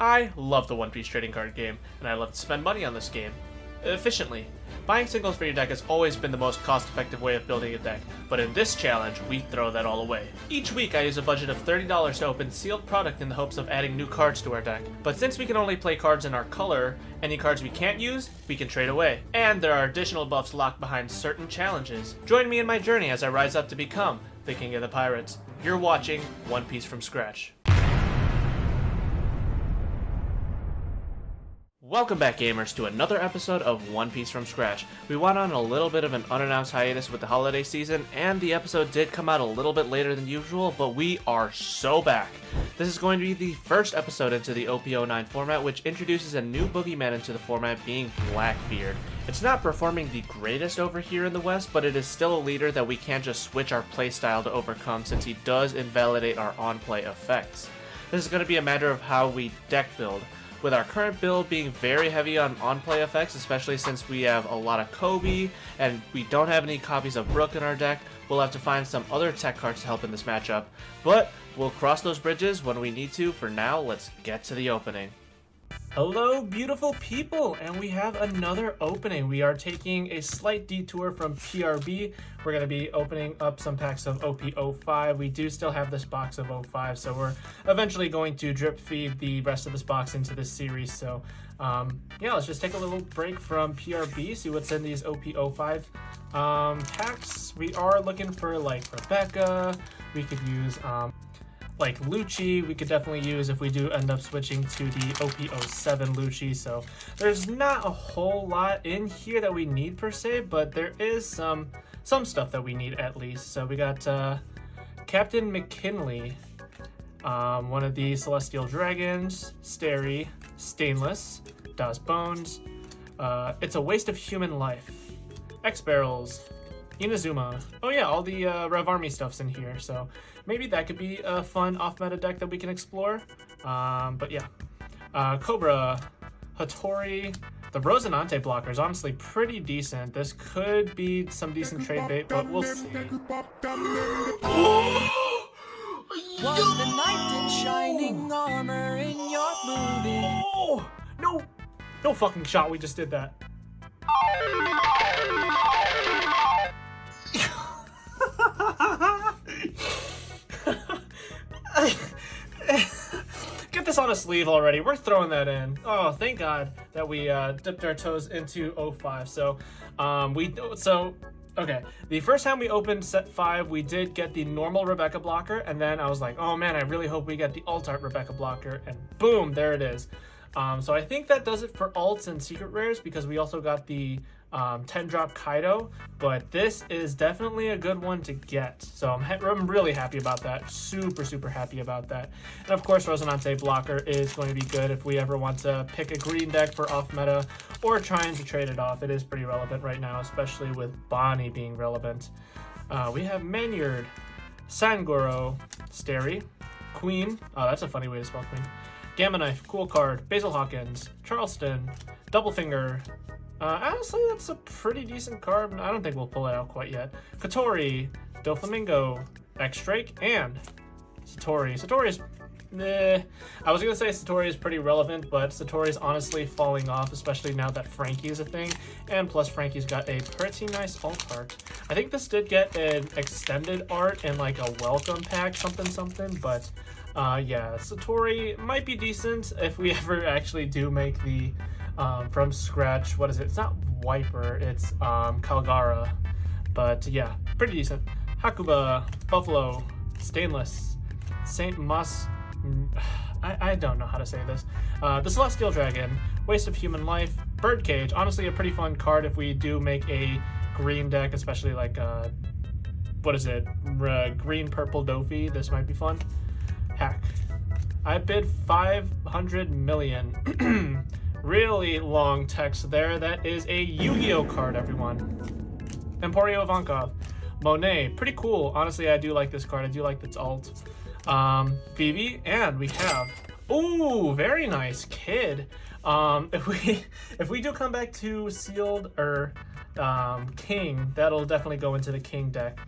I love the One Piece trading card game, and I love to spend money on this game efficiently. Buying singles for your deck has always been the most cost-effective way of building a deck, but in this challenge, we throw that all away. Each week, I use a budget of $30 to open sealed product in the hopes of adding new cards to our deck. But since we can only play cards in our color, any cards we can't use, we can trade away. And there are additional buffs locked behind certain challenges. Join me in my journey as I rise up to become the King of the Pirates. You're watching One Piece from Scratch. Welcome back, gamers, to another episode of One Piece from Scratch. We went on a little bit of an unannounced hiatus with the holiday season, and the episode did come out a little bit later than usual, but we are so back. This is going to be the first episode into the OP09 format, which introduces a new boogeyman into the format, being Blackbeard. It's not performing the greatest over here in the West, but it is still a leader that we can't just switch our playstyle to overcome, since he does invalidate our on-play effects. This is going to be a matter of how we deck build, with our current build being very heavy on on-play effects, especially since we have a lot of Kobe, and we don't have any copies of Brook in our deck. We'll have to find some other tech cards to help in this matchup, but we'll cross those bridges when we need to. For now, let's get to the opening. Hello, beautiful people, and we have another opening. We are taking a slight detour from PRB. We're going to be opening up some packs of OP05. We do still have this box of 05, so we're eventually going to drip feed the rest of this box into this series. So, yeah, let's just take a little break from PRB, see what's in these OP05 packs. We are looking for, like, Rebecca. We could use, like Lucci, we could definitely use if we do end up switching to the OP07 Lucci. So there's not a whole lot in here that we need per se, but there is some stuff that we need at least. So we got Captain McKinley, one of the Celestial Dragons, Starry, Stainless, Das Bones, It's a Waste of Human Life, X-Barrels, Inazuma. Oh yeah, all the Rev Army stuff's in here, so maybe that could be a fun off-meta deck that we can explore. But yeah, Cobra, Hattori, the Rosinante blocker is honestly pretty decent. This could be some decent trade bait, but we'll see. Was the knight in shining armor in your movie? Oh, no fucking shot, we just did that. Get this on a sleeve already. We're throwing that in. Oh, thank God that we dipped our toes into 05. So, okay. The first time we opened set 5, we did get the normal Rebecca blocker, and then I was like, oh man, I really hope we get the alt art Rebecca blocker, and boom, there it is. So I think that does it for alts and secret rares, because we also got the 10-drop Kaido, but this is definitely a good one to get. So I'm really happy about that. Super happy about that. And of course, Rosinante blocker is going to be good if we ever want to pick a green deck for off meta or trying to trade it off. It is pretty relevant right now, especially with Bonnie being relevant. We have Manyard, Sangoro, Starry, Queen. Oh, that's a funny way to spell Queen. Gamma Knife, cool card. Basil Hawkins, Charleston, Double Finger. Honestly, that's a pretty decent card. I don't think we'll pull it out quite yet. Katori, Doflamingo, X-Drake, and Satori. Satori is... I was going to say Satori is pretty relevant, but Satori is honestly falling off, especially now that Frankie is a thing. And plus, Frankie's got a pretty nice alt art. I think this did get an extended art in like a welcome pack, something, but yeah, Satori might be decent if we ever actually do make the from scratch, what is it? It's not Wiper, it's Calgara. But yeah, pretty decent. Hakuba, Buffalo, Stainless, Saint Mus. I don't know how to say this. The Celestial Dragon, Waste of Human Life, Birdcage. Honestly, a pretty fun card if we do make a green deck, especially like what is it? Green Purple Dofi. This might be fun. Hack. I bid 500 million. Really long text there. That is a Yu-Gi-Oh card, everyone. Emporio Ivankov. Monet. Pretty cool. Honestly, I do like this card. I do like its alt. Vivi. And we have... Ooh, very nice. Kid. If we do come back to Sealed or King, that'll definitely go into the King deck.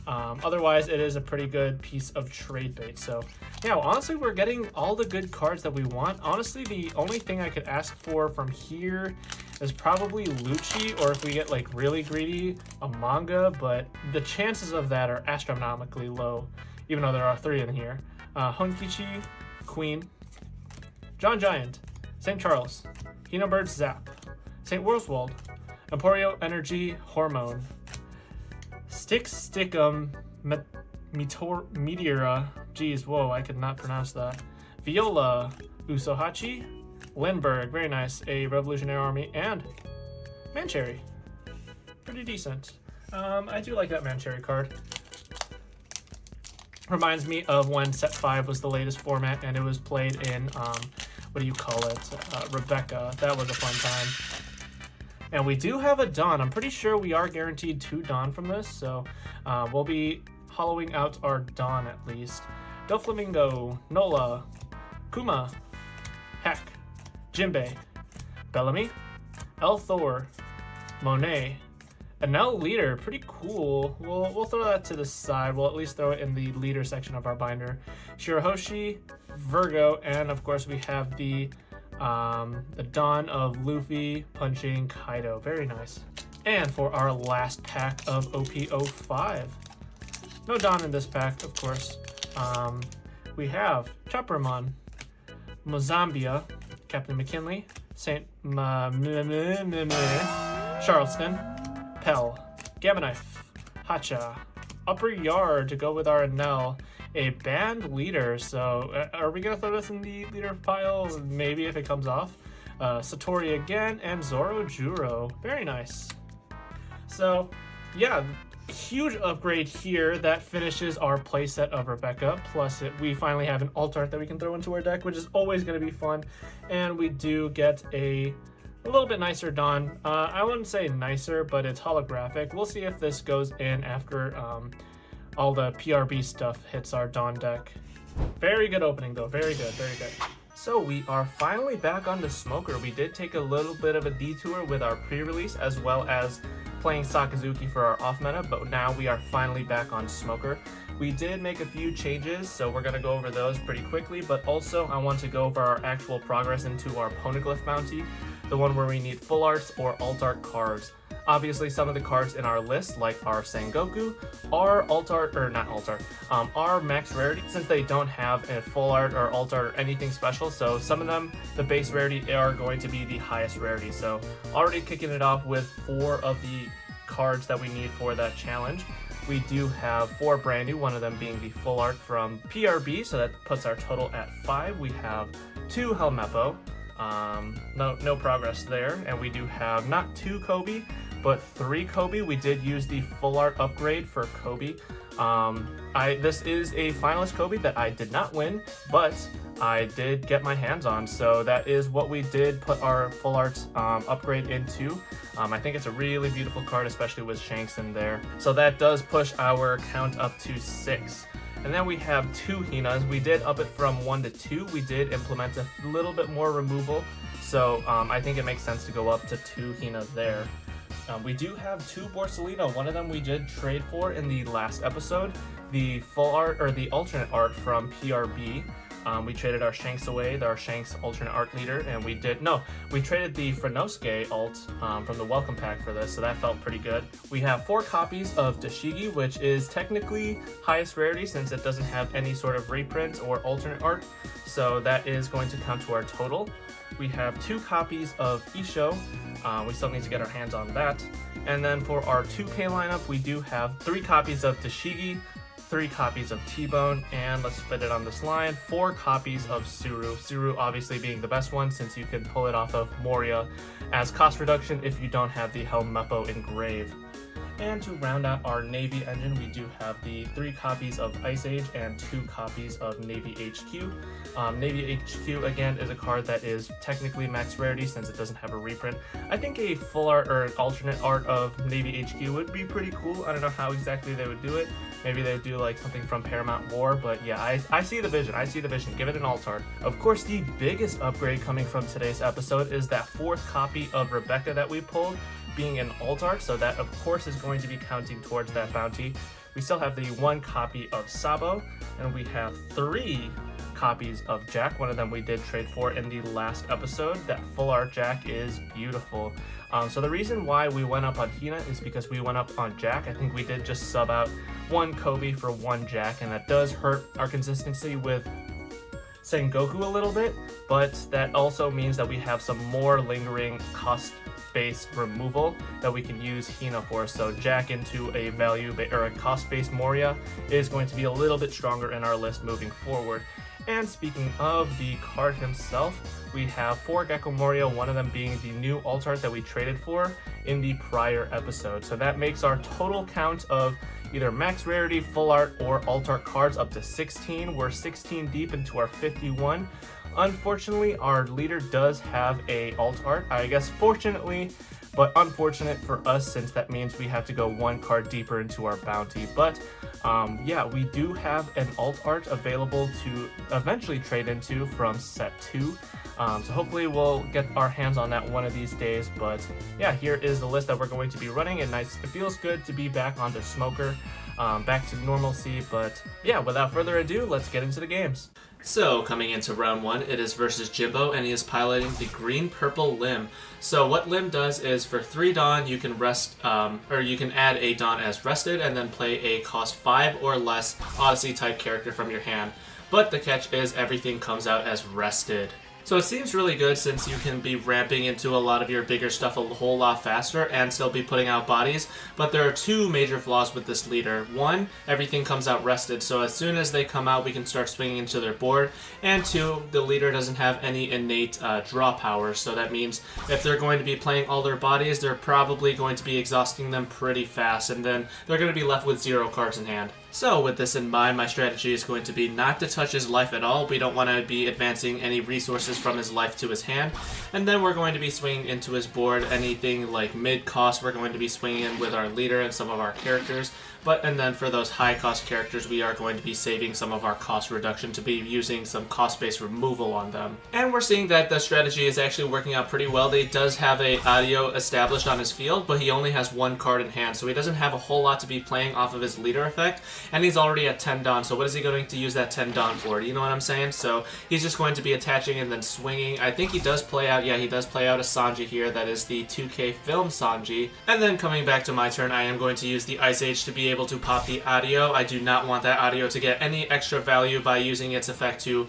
Otherwise, it is a pretty good piece of trade bait. So, yeah, honestly, we're getting all the good cards that we want. Honestly, the only thing I could ask for from here is probably Lucci, or if we get like really greedy, a manga, but the chances of that are astronomically low, even though there are 3 in here. Honkichi, Queen, John Giant, St. Charles, Hinobird Zap, St. Worswold, Emporio Energy Hormone, Stickum Meteora, geez, whoa, I could not pronounce that, Viola, Usohachi, Lindbergh, very nice, a Revolutionary Army, and Mancherry, pretty decent. I do like that Mancherry card. Reminds me of when Set 5 was the latest format and it was played in, what do you call it, Rebecca. That was a fun time. And we do have a Dawn. I'm pretty sure we are guaranteed 2 Dawn from this, so we'll be hollowing out our Dawn at least. Doflamingo, Nola, Kuma, Heck, Jinbei, Bellamy, Thor, Monet, Enel Leader, pretty cool. We'll throw that to the side. We'll at least throw it in the leader section of our binder. Shirahoshi, Virgo, and of course we have the Dawn of Luffy punching Kaido. Very nice. And for our last pack of OP05, no Dawn in this pack, of course. We have Choppermon, Mozambia, Captain McKinley, Saint Charleston, Pell, Gamma Knife, Hacha, Upper Yard to go with our Enel, a band leader. So are we gonna throw this in the leader pile? Maybe if it comes off. Satori again, and Zoro Juro. Very nice. So yeah, huge upgrade here. That finishes our playset of Rebecca. Plus we finally have an alt art that we can throw into our deck, which is always going to be fun. And we do get a little bit nicer Dawn. I wouldn't say nicer, but it's holographic. We'll see if this goes in after all the PRB stuff hits our Dawn deck. Very good opening though, very good, very good. So we are finally back on the Smoker. We did take a little bit of a detour with our pre-release as well as playing Sakazuki for our off meta, but now we are finally back on Smoker. We did make a few changes, so we're going to go over those pretty quickly, but also I want to go over our actual progress into our Poneglyph bounty, the one where we need full arts or alt art cards. Obviously, some of the cards in our list, like our Sengoku, are alt art, or not alt art, are max rarity, since they don't have a full art or alt art or anything special. So some of them, the base rarity, are going to be the highest rarity. So already kicking it off with 4 of the cards that we need for that challenge. We do have 4 brand new, one of them being the full art from PRB, so that puts our total at 5. We have 2 Helmeppo, no progress there, and we do have not 2 Kobe, but 3 Kobe. We did use the full art upgrade for Kobe. This is a finalist Kobe that I did not win, but I did get my hands on, so that is what we did put our full art upgrade into. I think it's a really beautiful card, especially with Shanks in there. So that does push our count up to 6. And then we have 2 Hinas. We did up it from 1 to 2. We did implement a little bit more removal, so I think it makes sense to go up to 2 Hina there. We do have 2 Borsalino. One of them we did trade for in the last episode, the full art or the alternate art from PRB. We traded our Shanks away, our Shanks alternate art leader, and we traded the Frenosuke alt from the welcome pack for this, so that felt pretty good. We have 4 copies of Dashigi, which is technically highest rarity since it doesn't have any sort of reprint or alternate art, so that is going to count to our total. We have 2 copies of Isho. We still need to get our hands on that. And then for our 2K lineup, we do have 3 copies of Dashigi, 3 copies of T-Bone, and let's fit it on this line, 4 copies of Suru. Suru obviously being the best one since you can pull it off of Moria as cost reduction if you don't have the Helmeppo engraved. And to round out our Navy engine, we do have the 3 copies of Ice Age and 2 copies of Navy HQ. Navy HQ, again, is a card that is technically max rarity since it doesn't have a reprint. I think a full art or an alternate art of Navy HQ would be pretty cool. I don't know how exactly they would do it. Maybe they would do like something from Paramount War, but yeah, I see the vision. I see the vision. Give it an alt art. Of course, the biggest upgrade coming from today's episode is that 4th copy of Rebecca that we pulled, being an alt art, so that of course is going to be counting towards that bounty. We still have the 1 copy of Sabo, and we have 3 copies of Jack. One of them we did trade for in the last episode. That full art Jack is beautiful. So the reason why we went up on Hina is because we went up on Jack. I think we did just sub out 1 Kobe for 1 Jack, and that does hurt our consistency with Sengoku a little bit, but that also means that we have some more lingering cost-based removal that we can use Hina for. So Jack into a or a cost-based Moria is going to be a little bit stronger in our list moving forward. And speaking of the card himself, we have 4 Gecko Moria, one of them being the new alt art that we traded for in the prior episode. So that makes our total count of either max rarity, full art, or alt art cards up to 16. We're 16 deep into our 51. Unfortunately, our leader does have a alt art. I guess fortunately, but unfortunate for us, since that means we have to go 1 card deeper into our bounty. But yeah, we do have an alt art available to eventually trade into from set 2. So hopefully we'll get our hands on that one of these days. But yeah, here is the list that we're going to be running, and it feels good to be back onto Smoker, back to normalcy. But yeah, without further ado, let's get into the games. So, coming into round 1, it is versus Jimbo, and he is piloting the green-purple Lim. So what Lim does is, for 3 Dawn, you can rest, or you can add a Dawn as rested, and then play a cost 5 or less Odyssey-type character from your hand. But the catch is, everything comes out as rested. So it seems really good, since you can be ramping into a lot of your bigger stuff a whole lot faster and still be putting out bodies. But there are 2 major flaws with this leader. 1, everything comes out rested, so as soon as they come out we can start swinging into their board. And 2, the leader doesn't have any innate draw power, so that means if they're going to be playing all their bodies, they're probably going to be exhausting them pretty fast, and then they're going to be left with 0 cards in hand. So with this in mind, my strategy is going to be not to touch his life at all. We don't want to be advancing any resources from his life to his hand. And then we're going to be swinging into his board. Anything like mid-cost, we're going to be swinging in with our leader and some of our characters. And then for those high-cost characters, we are going to be saving some of our cost reduction to be using some cost-based removal on them. And we're seeing that the strategy is actually working out pretty well. He does have a audio established on his field, but he only has 1 card in hand, so he doesn't have a whole lot to be playing off of his leader effect. And he's already at 10 Dawn, so what is he going to use that 10 Dawn for? You know what I'm saying? So he's just going to be attaching and then swinging. I think he does play out, yeah, he does play out a Sanji here. That is the 2K film Sanji. And then coming back to my turn, I am going to use the Ice Age to be able to pop the audio. I do not want that audio to get any extra value by using its effect to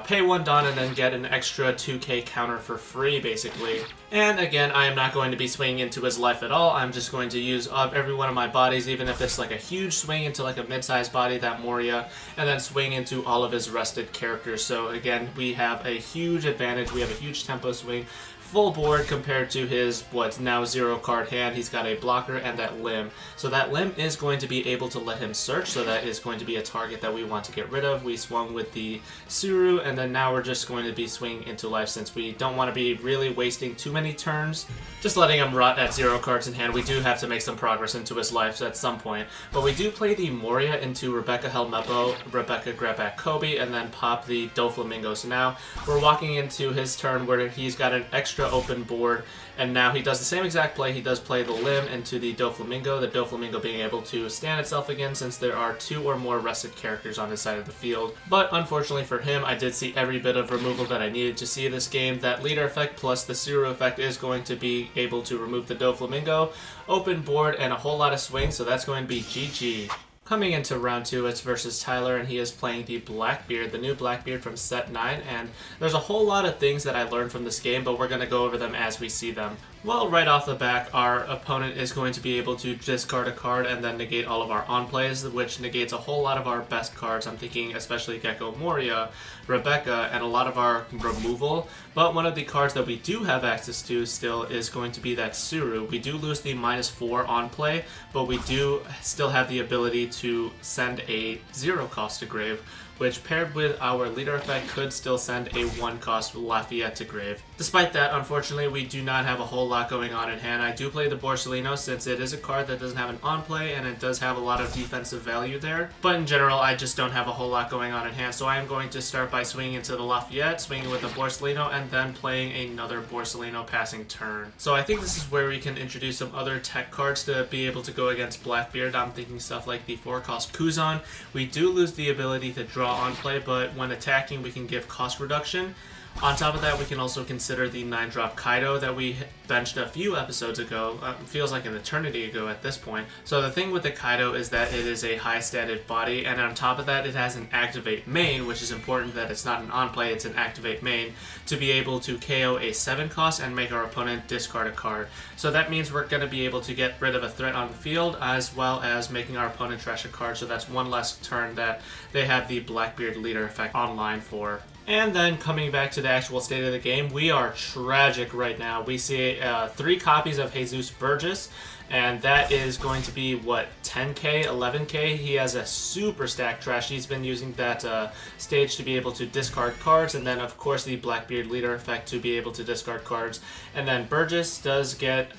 pay 1 Dawn and then get an extra 2K counter for free, basically. And again, I am not going to be swinging into his life at all. I'm just going to use every one of my bodies, even if it's like a huge swing into like a mid-sized body, that Moria, and then swing into all of his rested characters. So again, we have a huge advantage. We have a huge tempo swing. Full board compared to his, what's now 0 card hand. He's got a blocker and that Lim. So that Lim is going to be able to let him search, so that is going to be a target that we want to get rid of. We swung with the Suru, and then now we're just going to be swinging into life, since we don't want to be really wasting too many turns. Just letting him rot at 0 cards in hand. We do have to make some progress into his life at some point. But we do play the Moria into Rebecca Helmeppo, Rebecca Grabback Kobe, and then pop the Doflamingo. So now we're walking into his turn where he's got an extra open board, and now he does the same exact play. He does play the Lim into the Doflamingo, the Doflamingo being able to stand itself again, since there are 2 or more rested characters on his side of the field. But unfortunately for him, I did see every bit of removal that I needed to see this game. That leader effect plus the Suru effect is going to be able to remove the Doflamingo, open board, and a whole lot of swing, so that's going to be GG. Coming into round 2, it's versus Tyler, and he is playing the Blackbeard, the new Blackbeard from set 9, and there's a whole lot of things that I learned from this game, but we're going to go over them as we see them. Well, right off the bat, our opponent is going to be able to discard a card and then negate all of our on-plays, which negates a whole lot of our best cards. I'm thinking especially Gecko Moria, Rebecca, and a lot of our removal. But one of the cards that we do have access to still is going to be that Suru. We do lose the -4 on-play, but we do still have the ability to send a 0 cost to grave, which paired with our leader effect could still send a 1-cost Lafayette to grave. Despite that, unfortunately, we do not have a whole lot going on in hand. I do play the Borsellino since it is a card that doesn't have an on-play and it does have a lot of defensive value there. But in general, I just don't have a whole lot going on in hand, so I am going to start by swinging into the Lafayette, swinging with the Borsellino, and then playing another Borsellino passing turn. So I think this is where we can introduce some other tech cards to be able to go against Blackbeard. I'm thinking stuff like the 4-cost Kuzan. We do lose the ability to draw on play, but when attacking we can give cost reduction. On top of that, we can also consider the 9-drop Kaido that we benched a few episodes ago. Feels like an eternity ago at this point. So the thing with the Kaido is that it is a high-statted body, and on top of that, it has an activate main, which is important that it's not an on-play, it's an activate main, to be able to KO a 7-cost and make our opponent discard a card. So that means we're going to be able to get rid of a threat on the field, as well as making our opponent trash a card, so that's one less turn that they have the Blackbeard leader effect online for. And then coming back to the actual state of the game, we are tragic right now. We see 3 copies of Jesus Burgess, and that is going to be, what, 10k, 11k? He has a super stack trash. He's been using that stage to be able to discard cards, and then, of course, the Blackbeard leader effect to be able to discard cards. And then Burgess does get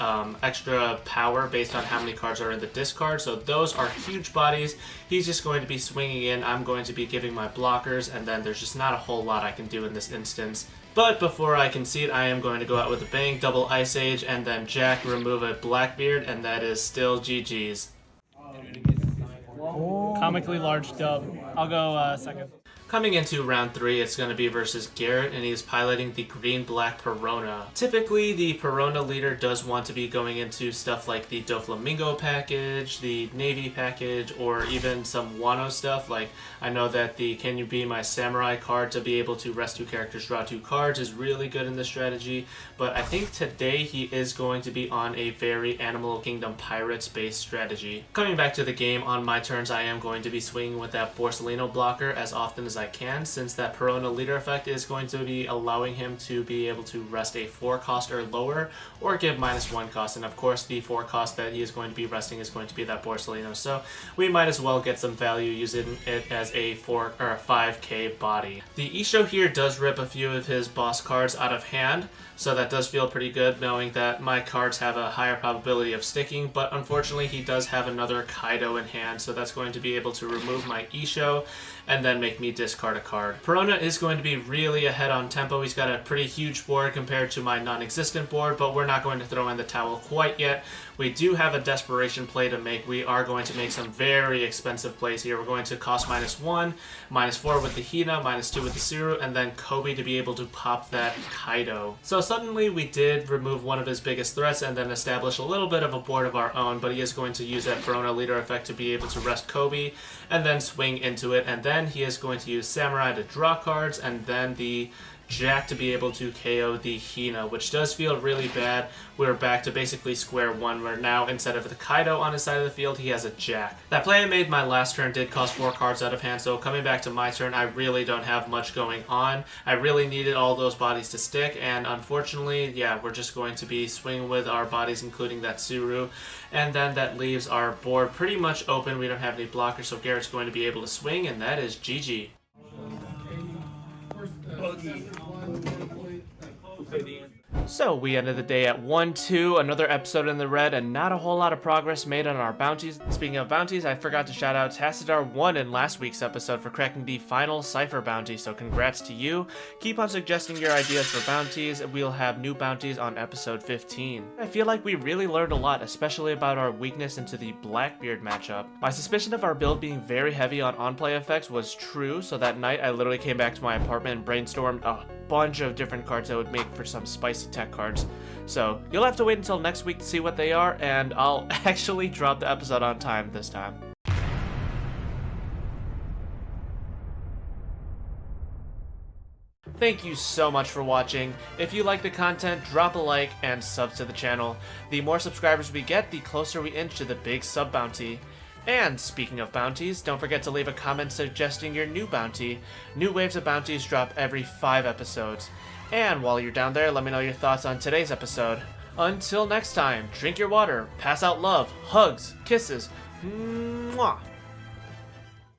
extra power based on how many cards are in the discard, so those are huge bodies. He's just going to be swinging in. I'm going to be giving my blockers, and then there's just not a whole lot I can do in this instance. But before I concede, I am going to go out with a bang, double Ice Age, and then Jack, remove a Blackbeard, and that is still GG's. Comically large dub. I'll go second. Coming into round 3, it's going to be versus Garrett, and he's piloting the green-black Perona. Typically, the Perona leader does want to be going into stuff like the Doflamingo package, the Navy package, or even some Wano stuff. Like, I know that the Can You Be My Samurai card to be able to rest 2 characters, draw 2 cards is really good in this strategy, but I think today he is going to be on a very Animal Kingdom Pirates-based strategy. Coming back to the game, on my turns, I am going to be swinging with that Borsellino blocker as often as I can, since that Perona leader effect is going to be allowing him to be able to rest a 4-cost or lower, or give -1 cost, and of course the 4-cost that he is going to be resting is going to be that Borsellino, so we might as well get some value using it as a 4 or a 5k body. The Isho here does rip a few of his boss cards out of hand, so that does feel pretty good knowing that my cards have a higher probability of sticking, but unfortunately he does have another Kaido in hand, so that's going to be able to remove my Isho and then make me discard a card. Perona is going to be really ahead on tempo. He's got a pretty huge board compared to my non-existent board, but we're not going to throw in the towel quite yet. We do have a desperation play to make. We are going to make some very expensive plays here. We're going to cost -1, -4 with the Hina, -2 with the Suru, and then Kobe to be able to pop that Kaido. So suddenly we did remove one of his biggest threats and then establish a little bit of a board of our own, but he is going to use that Perona leader effect to be able to rest Kobe and then swing into it, and then he is going to use Samurai to draw cards, and then the Jack to be able to KO the Hina, which does feel really bad. We're back to basically square one, where now instead of the Kaido on his side of the field, he has a Jack. That play I made my last turn did cost 4 cards out of hand, so coming back to my turn, I really don't have much going on. I really needed all those bodies to stick, and unfortunately, yeah, we're just going to be swinging with our bodies, including that Suru, and then that leaves our board pretty much open. We don't have any blockers, so Garrett's going to be able to swing, and that is GG. So we ended the day at 1-2, another episode in the red, and not a whole lot of progress made on our bounties. Speaking of bounties, I forgot to shout out Tassadar1 in last week's episode for cracking the final Cypher bounty, so congrats to you. Keep on suggesting your ideas for bounties, and we'll have new bounties on episode 15. I feel like we really learned a lot, especially about our weakness into the Blackbeard matchup. My suspicion of our build being very heavy on on-play effects was true, so that night I literally came back to my apartment and brainstormed a bunch of different cards that would make for some spicy tech cards. So you'll have to wait until next week to see what they are, and I'll actually drop the episode on time this time. Thank you so much for watching. If you like the content, drop a like and sub to the channel. The more subscribers we get, the closer we inch to the big sub bounty. And speaking of bounties, don't forget to leave a comment suggesting your new bounty. New waves of bounties drop every 5 episodes. And while you're down there, let me know your thoughts on today's episode. Until next time, drink your water, pass out love, hugs, kisses, mwah.